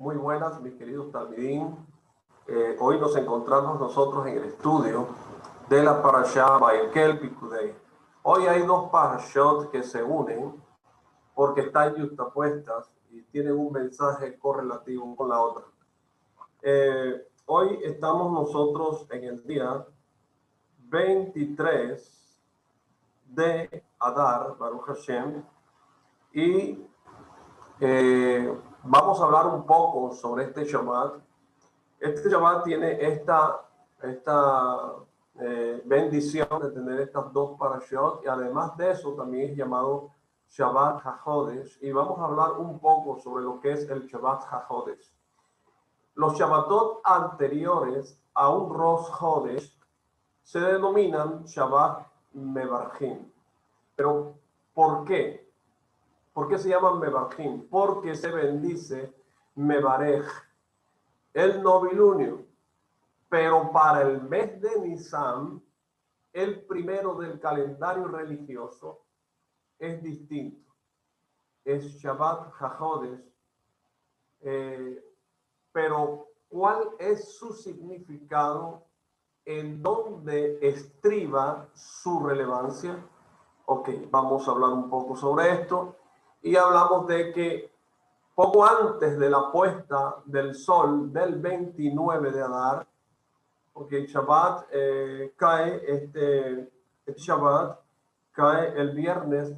Muy buenas, mis queridos talmidín. Hoy nos encontramos nosotros en el estudio de la Parashá Vayelkel Pikudei. Hoy hay dos parashot que se unen porque están justapuestas y tienen un mensaje correlativo con la otra. Hoy estamos nosotros en el día 23 de Adar, Baruch Hashem, y vamos a hablar un poco sobre este Shabbat. Este Shabbat tiene esta bendición de tener estas dos parashot, y además de eso también es llamado Shabbat HaJodesh, y vamos a hablar un poco sobre lo que es el Shabbat HaJodesh. Los Shabbatot anteriores a un Rosh Hodesh se denominan Shabbat Mevarchim. Pero ¿por qué? ¿Por qué se llaman Mevarchim? Porque se bendice Mevarej, el novilunio. Pero para el mes de Nisan, el primero del calendario religioso, es distinto. Es Shabbat HaJodesh. Pero ¿cuál es su significado? ¿En dónde estriba su relevancia? Ok, vamos a hablar un poco sobre esto. Y hablamos de que poco antes de la puesta del sol del 29 de Adar, porque el Shabbat Shabbat cae el viernes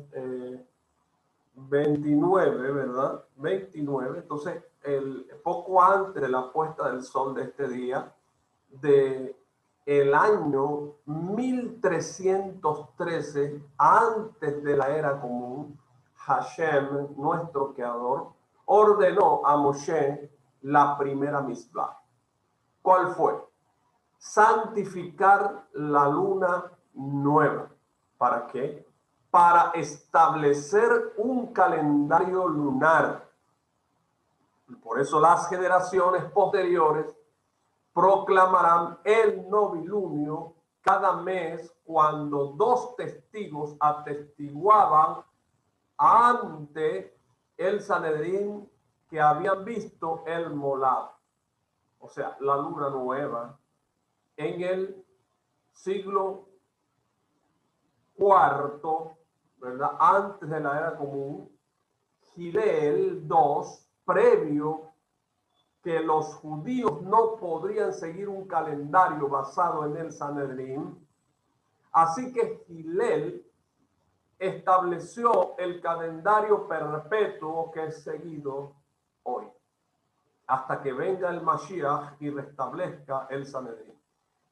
29, ¿verdad? 29. Entonces, poco antes de la puesta del sol de este día, de el año 1313, antes de la era común, Hashem, nuestro creador, ordenó a Moshe la primera mitzvah. ¿Cuál fue? Santificar la luna nueva. ¿Para qué? Para establecer un calendario lunar. Y por eso las generaciones posteriores proclamarán el novilunio cada mes cuando dos testigos atestiguaban ante el Sanedrín que habían visto el molad, o sea, la luna nueva, en el siglo IV, ¿verdad? Antes de la era común, Gilel II, previo que los judíos no podrían seguir un calendario basado en el Sanedrín. Así que Gilel estableció el calendario perpetuo que es seguido hoy, hasta que venga el Mashiach y restablezca el Sanedrín.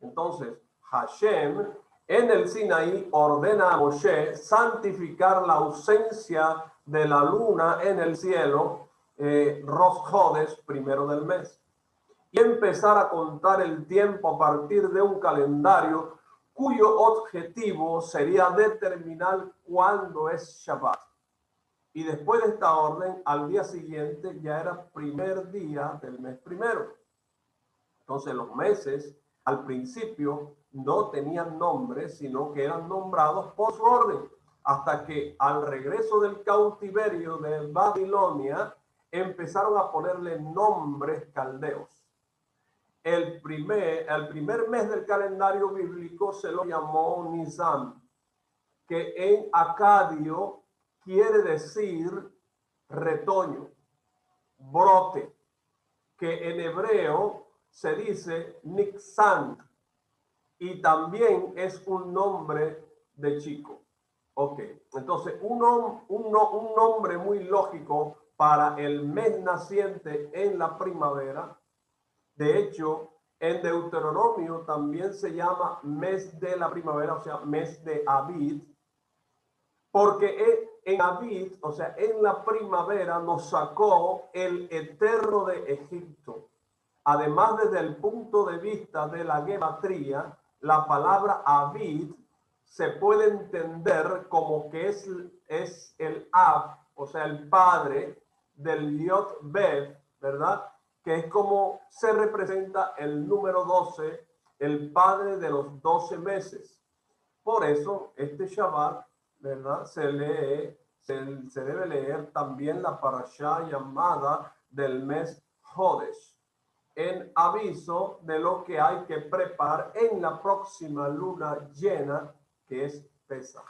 Entonces, Hashem en el Sinaí ordena a Moshe santificar la ausencia de la luna en el cielo, Rosh Hodesh, primero del mes, y empezar a contar el tiempo a partir de un calendario cuyo objetivo sería determinar cuándo es Shabbat. Y después de esta orden, al día siguiente ya era primer día del mes primero. Entonces los meses al principio no tenían nombre, sino que eran nombrados por su orden, hasta que al regreso del cautiverio de Babilonia empezaron a ponerle nombres caldeos. El primer mes del calendario bíblico se lo llamó Nisan, que en acadio quiere decir retoño, brote, que en hebreo se dice Nixan, y también es un nombre de chico. Ok, entonces un nombre muy lógico para el mes naciente en la primavera. De hecho, en Deuteronomio también se llama mes de la primavera, o sea, mes de Abid, porque en Abid, o sea, en la primavera nos sacó el Eterno de Egipto. Además, desde el punto de vista de la gematría, la palabra Abid se puede entender como que es el Ab, o sea, el padre del Yod Bev, ¿verdad? Que es como se representa el número 12, el padre de los 12 meses. Por eso, este Shabbat, ¿verdad? Se debe leer también la parashá llamada del mes Jodesh, en aviso de lo que hay que preparar en la próxima luna llena, que es Pesaj.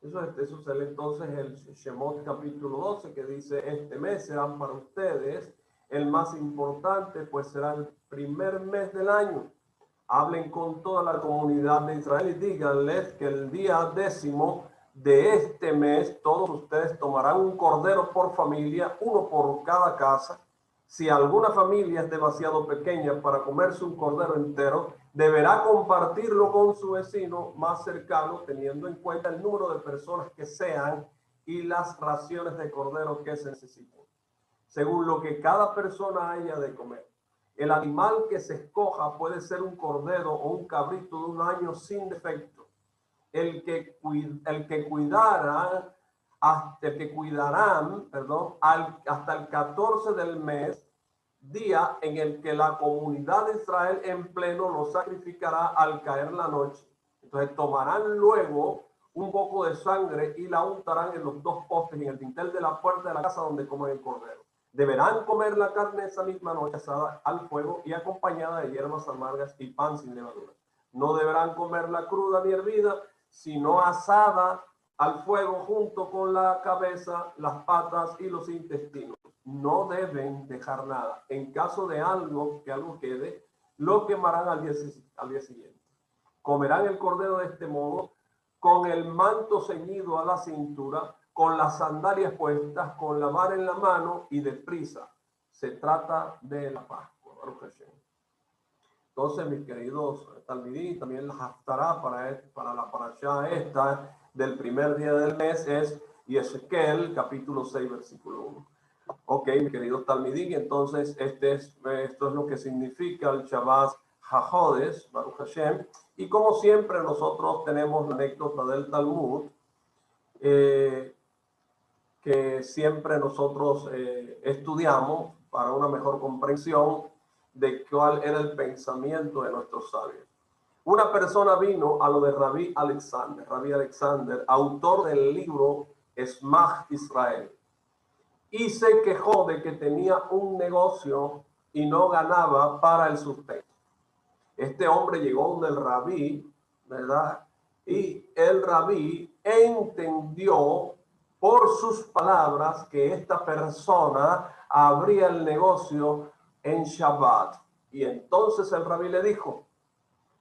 Eso es entonces el Shemot capítulo 12, que dice: este mes serán para ustedes el más importante, pues será el primer mes del año. Hablen con toda la comunidad de Israel y díganles que el día 10º de este mes todos ustedes tomarán un cordero por familia, uno por cada casa. Si alguna familia es demasiado pequeña para comerse un cordero entero, deberá compartirlo con su vecino más cercano, teniendo en cuenta el número de personas que sean y las raciones de cordero que se necesiten, según lo que cada persona haya de comer. El animal que se escoja puede ser un cordero o un cabrito de 1 año sin defecto. El que cuidarán, hasta el 14 del mes, día en el que la comunidad de Israel en pleno lo sacrificará al caer la noche. Entonces tomarán luego un poco de sangre y la untarán en los 2 postes y en el dintel de la puerta de la casa donde comen el cordero. Deberán comer la carne esa misma noche asada al fuego y acompañada de hierbas amargas y pan sin levadura. No deberán comerla cruda ni hervida, sino asada al fuego junto con la cabeza, las patas y los intestinos. No deben dejar nada. En caso de algo quede, lo quemarán al día siguiente. Comerán el cordero de este modo, con el manto ceñido a la cintura, con las sandalias puestas, con la vara en la mano y deprisa. Se trata de la Pascua. Entonces, mis queridos talmidí, también la haftará para la parashá esta del primer día del mes es Yeshekel, capítulo 6, versículo 1. Ok, mi querido talmidí, entonces esto es lo que significa el Shabbat HaJodesh, Baruch Hashem. Y como siempre nosotros tenemos la anécdota del Talmud, que siempre nosotros estudiamos para una mejor comprensión de cuál era el pensamiento de nuestros sabios. Una persona vino a lo de Rabbi Alexander, autor del libro Smach Israel, y se quejó de que tenía un negocio y no ganaba para el sustento. Este hombre llegó donde el rabí, ¿verdad? Y el rabí entendió por sus palabras que esta persona abría el negocio en Shabbat. Y entonces el rabí le dijo: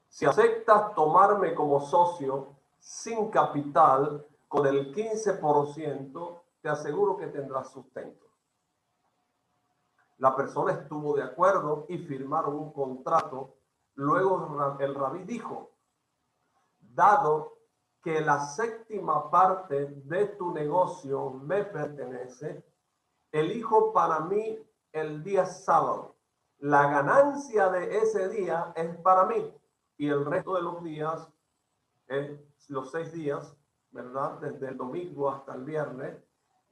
si aceptas tomarme como socio sin capital, con el 15%, te aseguro que tendrás sustento. La persona estuvo de acuerdo y firmaron un contrato. Luego el rabí dijo: dado que la 7ª parte de tu negocio me pertenece, elijo para mí el día sábado. La ganancia de ese día es para mí y el resto de los días, los 6 días, ¿verdad? Desde el domingo hasta el viernes,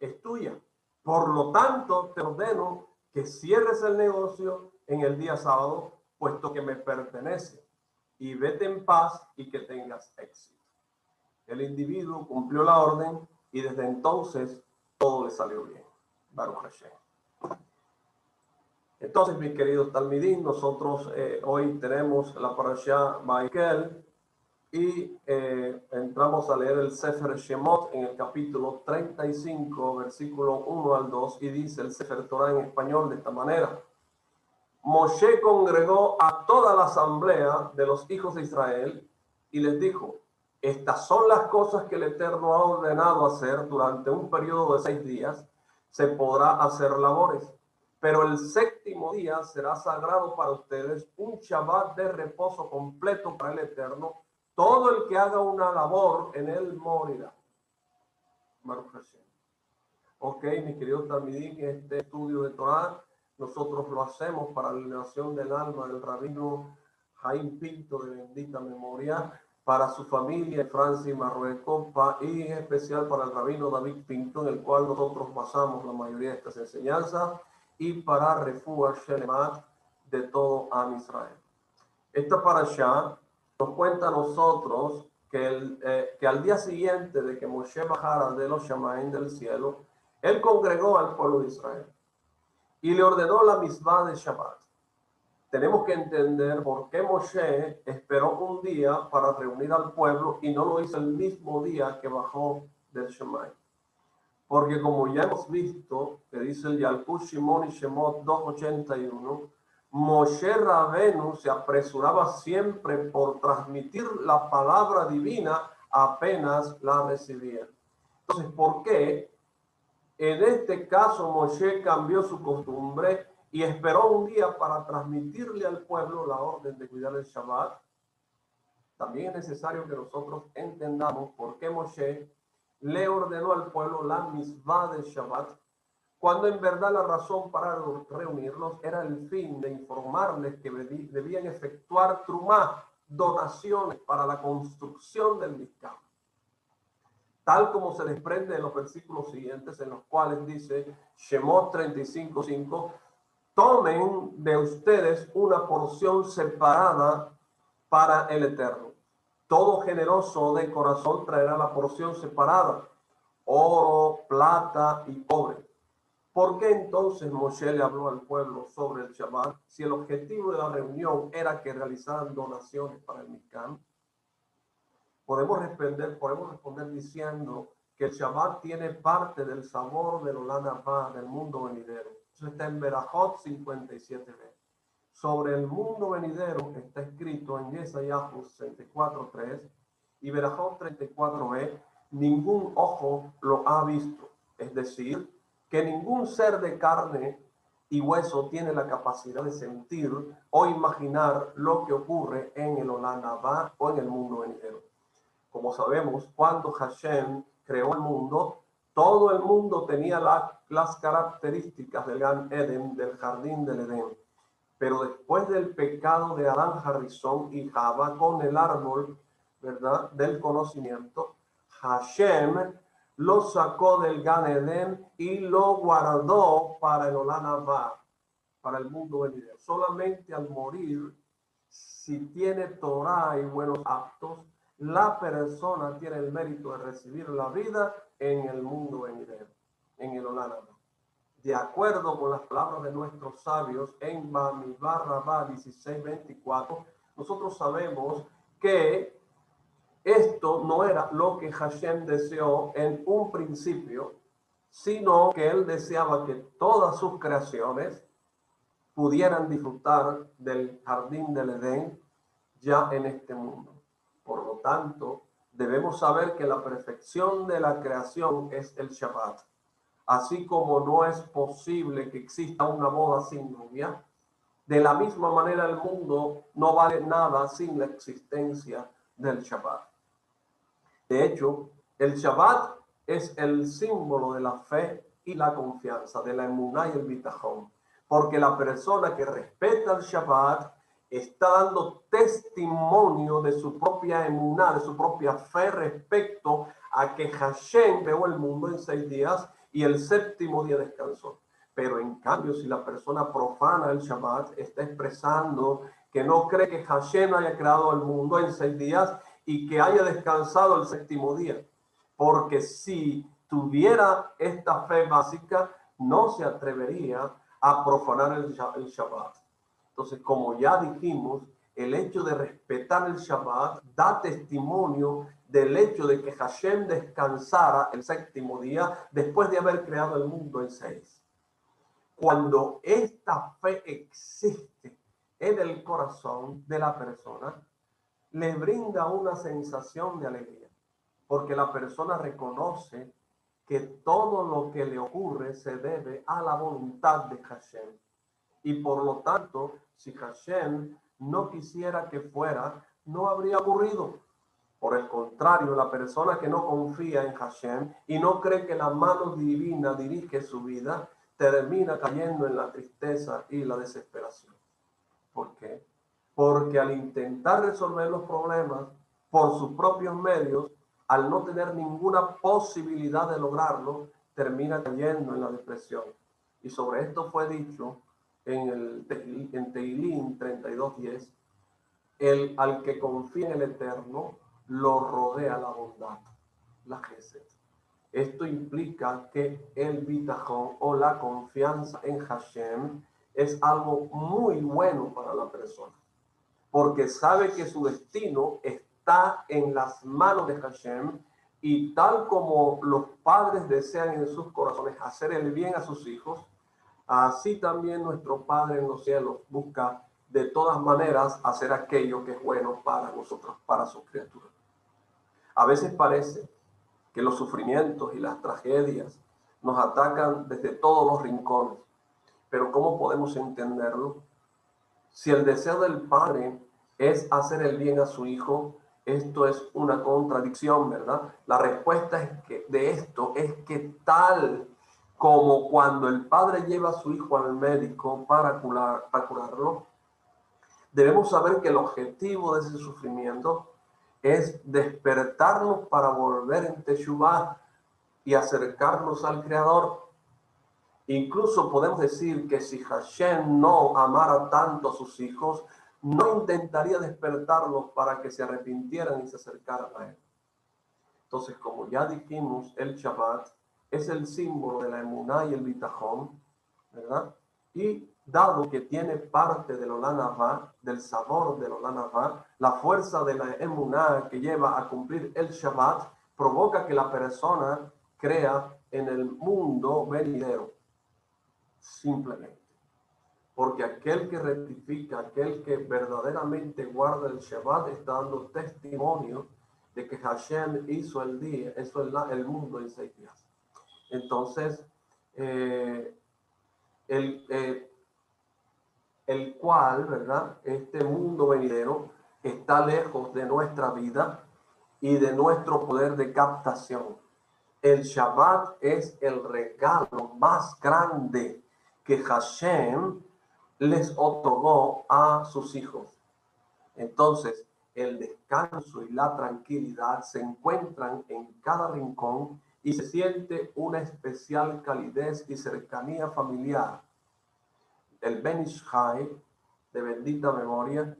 es tuya. Por lo tanto, te ordeno que cierres el negocio en el día sábado, puesto que me pertenece, y vete en paz y que tengas éxito. El individuo cumplió la orden y desde entonces todo le salió bien. Baruch Hashem. Entonces, mis queridos talmidín, nosotros hoy tenemos la parashá Vaykel y entramos a leer el Sefer Shemot en el capítulo 35, versículo 1 al 2, y dice el Sefer Torah en español de esta manera: Moshe congregó a toda la asamblea de los hijos de Israel y les dijo: estas son las cosas que el Eterno ha ordenado hacer durante un periodo de 6 días. Se podrá hacer labores, pero el 7º día será sagrado para ustedes, un Shabbat de reposo completo para el Eterno. Todo el que haga una labor en él morirá. Ok, mis queridos talmidín, este estudio de Torah nosotros lo hacemos para la elevación del alma del rabino Jaime Pinto, de bendita memoria, para su familia Francia y Marruecos, y en especial para el rabino David Pinto, en el cual nosotros basamos la mayoría de estas enseñanzas, y para Refuah Shelemat de todo Am Israel. Esta parashá nos cuenta a nosotros que al día siguiente de que Moshe bajara de los Shamaim del cielo, él congregó al pueblo de Israel. y le ordenó la misma de Shabbat. Tenemos que entender por qué Moshe esperó un día para reunir al pueblo y no lo hizo el mismo día que bajó del Shemai. Porque como ya hemos visto, que dice el Yalkut Shimon y Shemot 2:81, Moshe Rabenu se apresuraba siempre por transmitir la palabra divina apenas la recibía. Entonces, ¿por qué? En este caso, Moshe cambió su costumbre y esperó un día para transmitirle al pueblo la orden de cuidar el Shabbat. También es necesario que nosotros entendamos por qué Moshe le ordenó al pueblo la misvá del Shabbat, cuando en verdad la razón para reunirlos era el fin de informarles que debían efectuar trumá, donaciones para la construcción del Mizkan. Tal como se desprende de los versículos siguientes, en los cuales dice Shemot 35:5, tomen de ustedes una porción separada para el Eterno. Todo generoso de corazón traerá la porción separada, oro, plata y cobre. ¿Por qué entonces Moshe le habló al pueblo sobre el Shabbat si el objetivo de la reunión era que realizaran donaciones para el Mizkan? Podemos responder diciendo que el Shabbat tiene parte del sabor del Olam Haba, del mundo venidero. Eso está en Berajot 57b. Sobre el mundo venidero está escrito en Yesayahu 64:3 y Berajot 34b, ningún ojo lo ha visto. Es decir, que ningún ser de carne y hueso tiene la capacidad de sentir o imaginar lo que ocurre en el Olam Haba o en el mundo venidero. Como sabemos, cuando Hashem creó el mundo, todo el mundo tenía las características del Gan Eden, del jardín del Edén. Pero después del pecado de Adán, Harrison y Java con el árbol, ¿verdad?, del conocimiento, Hashem lo sacó del Gan Eden y lo guardó para el Olam Haba, para el mundo venidero. Solamente al morir, si tiene Torah y buenos actos, la persona tiene el mérito de recibir la vida en el mundo venidero, en el Olam Haba. De acuerdo con las palabras de nuestros sabios en Bamidbar Rabbah 16:24, nosotros sabemos que esto no era lo que Hashem deseó en un principio, sino que él deseaba que todas sus creaciones pudieran disfrutar del jardín del Edén ya en este mundo. Por lo tanto, debemos saber que la perfección de la creación es el Shabbat. Así como no es posible que exista una boda sin novia, de la misma manera el mundo no vale nada sin la existencia del Shabbat. De hecho, el Shabbat es el símbolo de la fe y la confianza, de la emuná y el bitajón, porque la persona que respeta el Shabbat está dando testimonio de su propia emuná, de su propia fe respecto a que Hashem creó el mundo en 6 días y el séptimo día descansó. Pero en cambio, si la persona profana el Shabbat, está expresando que no cree que Hashem haya creado el mundo en 6 días y que haya descansado el séptimo día. Porque si tuviera esta fe básica, no se atrevería a profanar el Shabbat. Entonces, como ya dijimos, el hecho de respetar el Shabbat da testimonio del hecho de que Hashem descansara el séptimo día después de haber creado el mundo en 6. Cuando esta fe existe en el corazón de la persona, le brinda una sensación de alegría, porque la persona reconoce que todo lo que le ocurre se debe a la voluntad de Hashem. Y por lo tanto, si Hashem no quisiera que fuera, no habría ocurrido. Por el contrario, la persona que no confía en Hashem y no cree que la mano divina dirige su vida, termina cayendo en la tristeza y la desesperación. ¿Por qué? Porque al intentar resolver los problemas por sus propios medios, al no tener ninguna posibilidad de lograrlo, termina cayendo en la depresión. Y sobre esto fue dicho en Teilín 32:10, al que confía en el Eterno, lo rodea la bondad, la gesed. Esto implica que el bitajón o la confianza en Hashem es algo muy bueno para la persona, porque sabe que su destino está en las manos de Hashem, y tal como los padres desean en sus corazones hacer el bien a sus hijos, así también nuestro Padre en los cielos busca de todas maneras hacer aquello que es bueno para nosotros, para sus criaturas. A veces parece que los sufrimientos y las tragedias nos atacan desde todos los rincones, pero ¿cómo podemos entenderlo? Si el deseo del Padre es hacer el bien a su hijo, esto es una contradicción, ¿verdad? La respuesta es que, de esto es que tal como cuando el Padre lleva a su hijo al médico para curarlo, debemos saber que el objetivo de ese sufrimiento es despertarnos para volver en Teshuvah y acercarnos al Creador. Incluso podemos decir que si Hashem no amara tanto a sus hijos, no intentaría despertarlos para que se arrepintieran y se acercaran a él. Entonces, como ya dijimos, el Shabbat es el símbolo de la emuná y el bitajón, ¿verdad? Y dado que tiene parte del Olam Haba, del sabor del Olam Haba, la fuerza de la emuná que lleva a cumplir el Shabbat provoca que la persona crea en el mundo venidero. Simplemente. Porque aquel que rectifica, aquel que verdaderamente guarda el Shabbat, está dando testimonio de que Hashem hizo el día, hizo el mundo en 6 días. Entonces, el cual, ¿verdad? Este mundo venidero está lejos de nuestra vida y de nuestro poder de captación. El Shabbat es el regalo más grande que Hashem les otorgó a sus hijos. Entonces, el descanso y la tranquilidad se encuentran en cada rincón y se siente una especial calidez y cercanía familiar. El Ben Ish Chai, de bendita memoria,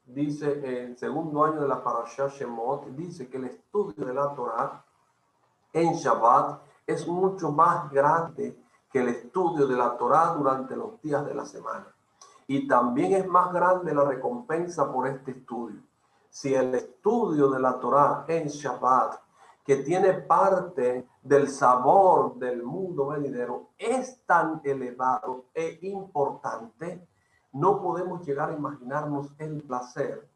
dice en el segundo año de la Parashá Shemot, dice que el estudio de la Torah en Shabbat es mucho más grande que el estudio de la Torá durante los días de la semana. Y también es más grande la recompensa por este estudio. Si el estudio de la Torá en Shabbat, que tiene parte del sabor del mundo venidero, es tan elevado e importante, no podemos llegar a imaginarnos el placer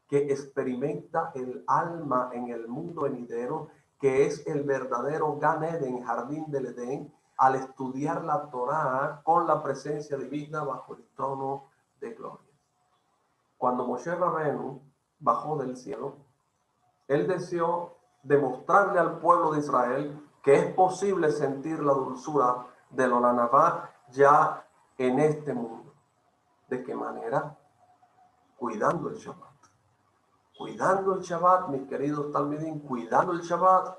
que experimenta el alma en el mundo venidero, que es el verdadero Gan Eden, jardín del Edén, al estudiar la Torá con la presencia divina bajo el trono de gloria. Cuando Moshe Rabenu bajó del cielo, él deseó demostrarle al pueblo de Israel que es posible sentir la dulzura del Olam Haba ya en este mundo. ¿De qué manera? Cuidando el Shabbat. Cuidando el Shabbat, mis queridos talmidim, cuidando el Shabbat,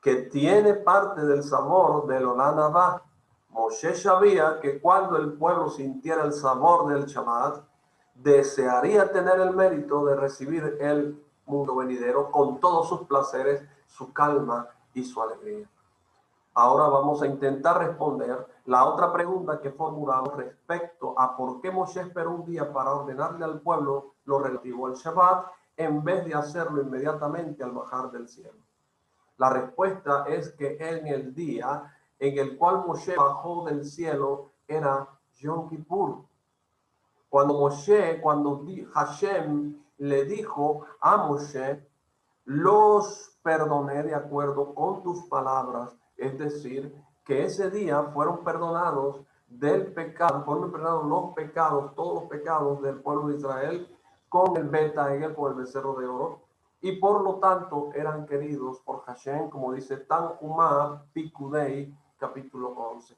que tiene parte del sabor del Olam Haba. Moshe sabía que cuando el pueblo sintiera el sabor del Shabbat, desearía tener el mérito de recibir el mundo venidero con todos sus placeres, su calma y su alegría. Ahora vamos a intentar responder la otra pregunta que formulamos respecto a por qué Moshe esperó un día para ordenarle al pueblo lo relativo al Shabbat en vez de hacerlo inmediatamente al bajar del cielo. La respuesta es que en el día en el cual Moshe bajó del cielo era Yom Kippur. Cuando Hashem le dijo a Moshe, los perdoné de acuerdo con tus palabras, es decir, que ese día fueron perdonados del pecado, fueron perdonados los pecados, todos los pecados del pueblo de Israel con el Beta-Egel, con el becerro de oro, y por lo tanto eran queridos por Hashem, como dice Tanhumá Pikudei, capítulo 11.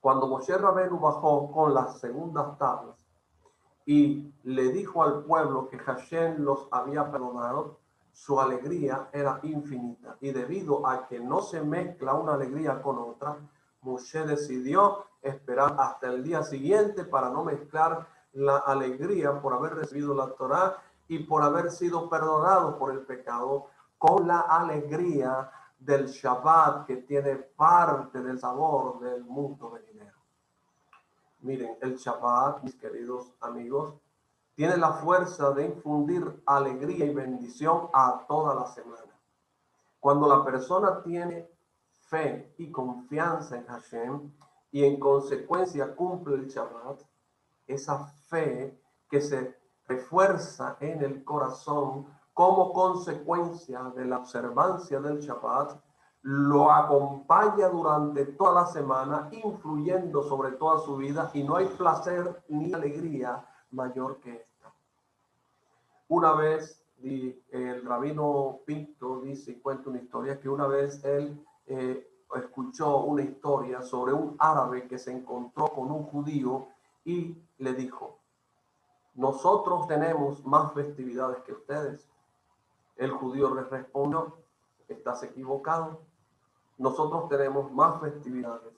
Cuando Moshe Rabenu bajó con las segundas tablas y le dijo al pueblo que Hashem los había perdonado, su alegría era infinita. Y debido a que no se mezcla una alegría con otra, Moshe decidió esperar hasta el día siguiente para no mezclar la alegría por haber recibido la Torá y por haber sido perdonado por el pecado con la alegría del Shabbat que tiene parte del sabor del mundo venidero. Miren, el Shabbat, mis queridos amigos, tiene la fuerza de infundir alegría y bendición a toda la semana. Cuando la persona tiene fe y confianza en Hashem y en consecuencia cumple el Shabbat, esa fe que se refuerza en el corazón como consecuencia de la observancia del Shabbat, lo acompaña durante toda la semana, influyendo sobre toda su vida, y no hay placer ni alegría mayor que esta. Una vez el rabino Pinto dice y cuenta una historia que una vez él escuchó una historia sobre un árabe que se encontró con un judío y le dijo: nosotros tenemos más festividades que ustedes. El judío le respondió: estás equivocado, nosotros tenemos más festividades.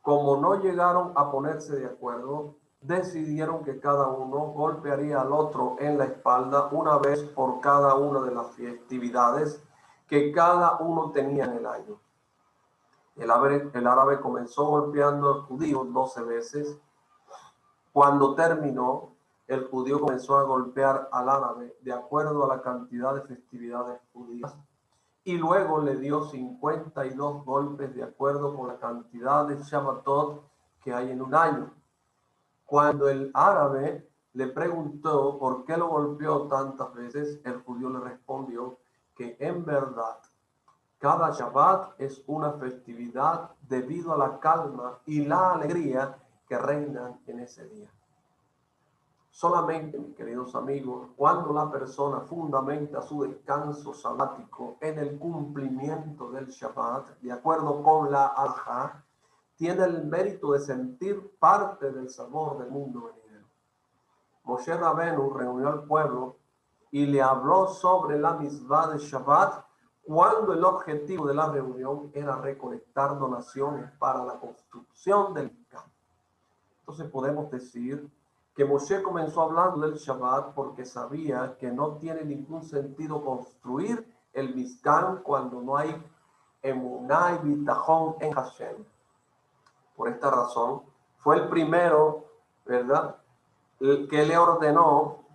Como no llegaron a ponerse de acuerdo, decidieron que cada uno golpearía al otro en la espalda una vez por cada una de las festividades que cada uno tenía en el año. El árabe comenzó golpeando al judío 12 veces. Cuando terminó, el judío comenzó a golpear al árabe de acuerdo a la cantidad de festividades judías, y luego le dio 52 golpes de acuerdo con la cantidad de Shabbatot que hay en un año. Cuando el árabe le preguntó por qué lo golpeó tantas veces, el judío le respondió que en verdad cada Shabbat es una festividad debido a la calma y la alegría que reinan en ese día. Solamente, mis queridos amigos, cuando la persona fundamenta su descanso sabático en el cumplimiento del Shabbat, de acuerdo con la Alajá, tiene el mérito de sentir parte del sabor del mundo venidero. Moshe Rabenu reunió al pueblo y le habló sobre la misvá de Shabbat, cuando el objetivo de la reunión era recolectar donaciones para la construcción del Mishkan. Entonces podemos decir que Moshe comenzó hablando del Shabbat porque sabía que no tiene ningún sentido construir el Mishkan cuando no hay emuná y bitajón en Hashem. Por esta razón, fue el primero, ¿verdad?, el que le ordenó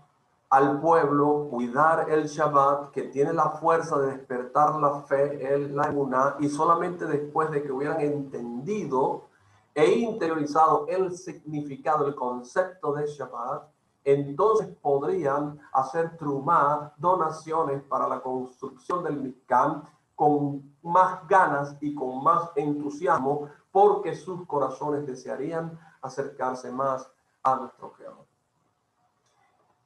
al pueblo cuidar el Shabbat, que tiene la fuerza de despertar la fe, la emuná, y solamente después de que hubieran entendido e interiorizado el significado, el concepto de Shabbat, entonces podrían hacer trumá, donaciones para la construcción del Mishkan con más ganas y con más entusiasmo, porque sus corazones desearían acercarse más a nuestro Creador.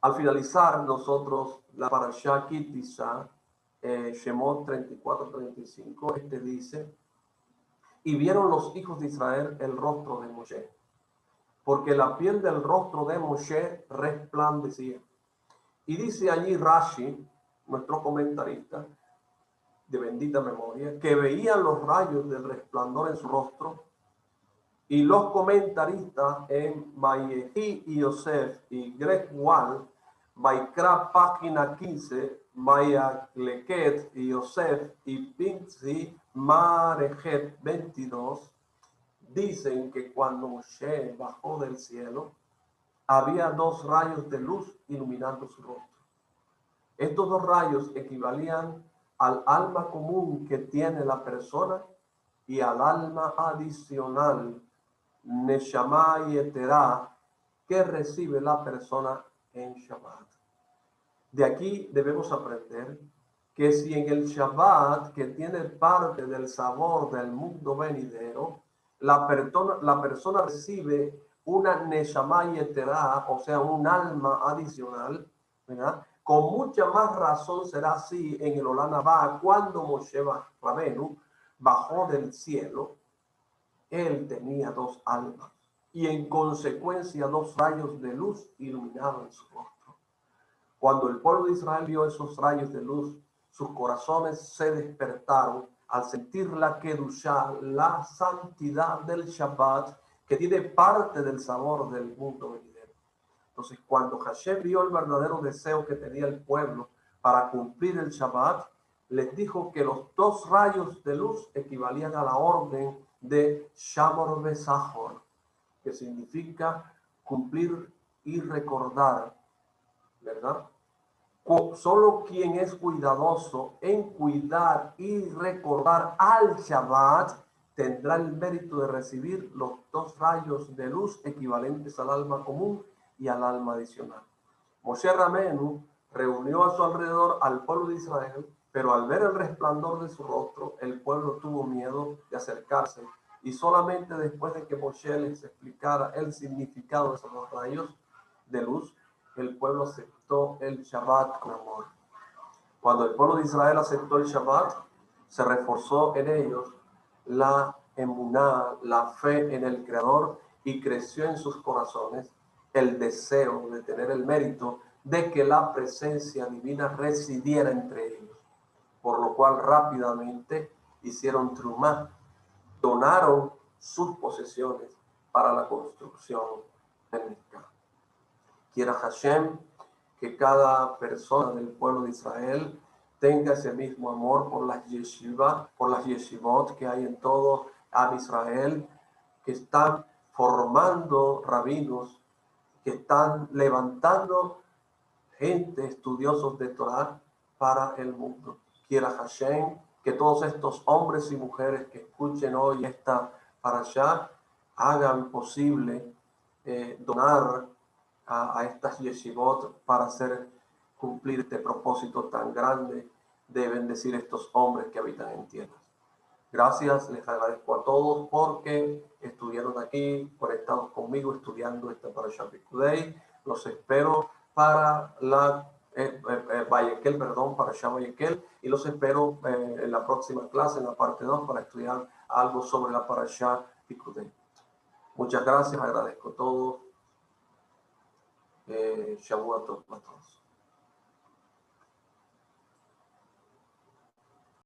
Al finalizar nosotros la parashá Ki Tisa, Shemot 34-35, dice: y vieron los hijos de Israel el rostro de Moshe, porque la piel del rostro de Moshe resplandecía. Y dice allí Rashi, nuestro comentarista de bendita memoria, que veían los rayos del resplandor en su rostro. Y los comentaristas en Mayehi y Yosef y Greg Wall, Baikra página 15, Maya Leket y Yosef y Pinzi Marejet 22, dicen que cuando Moshe bajó del cielo, había dos rayos de luz iluminando su rostro. Estos dos rayos equivalían al alma común que tiene la persona y al alma adicional, Neshama Yeterá, que recibe la persona en Shabbat. De aquí debemos aprender que si en el Shabbat, que tiene parte del sabor del mundo venidero, la persona recibe una Neshama Yeterá, o sea, un alma adicional, ¿verdad?, con mucha más razón será así en el Olam Haba. Cuando Moshe Rabenu bajó del cielo, él tenía dos almas y en consecuencia dos rayos de luz iluminaban su rostro. Cuando el pueblo de Israel vio esos rayos de luz, sus corazones se despertaron al sentir la Kedushá, la santidad del Shabbat, que tiene parte del sabor del mundo venidero. Entonces, cuando Hashem vio el verdadero deseo que tenía el pueblo para cumplir el Shabbat, les dijo que los 2 rayos de luz equivalían a la orden de Shamor Besahor, que significa cumplir y recordar, ¿verdad? Solo quien es cuidadoso en cuidar y recordar al Shabbat tendrá el mérito de recibir los 2 rayos de luz equivalentes al alma común y al alma adicional. Moshe Ramenu reunió a su alrededor al pueblo de Israel, pero al ver el resplandor de su rostro, el pueblo tuvo miedo de acercarse, y solamente después de que Moshe les explicara el significado de esos 2 rayos de luz, el pueblo aceptó el Shabbat con amor. Cuando el pueblo de Israel aceptó el Shabbat, se reforzó en ellos la emuná, la fe en el Creador, y creció en sus corazones el deseo de tener el mérito de que la presencia divina residiera entre ellos, por lo cual rápidamente hicieron trumá, donaron sus posesiones para la construcción del Mizbeach. Quiera Hashem que cada persona del pueblo de Israel tenga ese mismo amor por las yeshivot que hay en todo Am Israel, que están formando rabinos, que están levantando gente, estudiosos de Torah para el mundo. Quiera Hashem que todos estos hombres y mujeres que escuchen hoy esta parashá hagan posible donar a estas yeshivot para hacer cumplir este propósito tan grande de bendecir estos hombres que habitan en tierras. Gracias, les agradezco a todos porque estuvieron aquí conectados conmigo estudiando esta Parashat Pikudei. Los espero para la Vayekel, para Vayekel, y los espero en la próxima clase, en la parte 2, para estudiar algo sobre la Parashat Pikudei. Muchas gracias, agradezco todo. Shavua Tov a todos.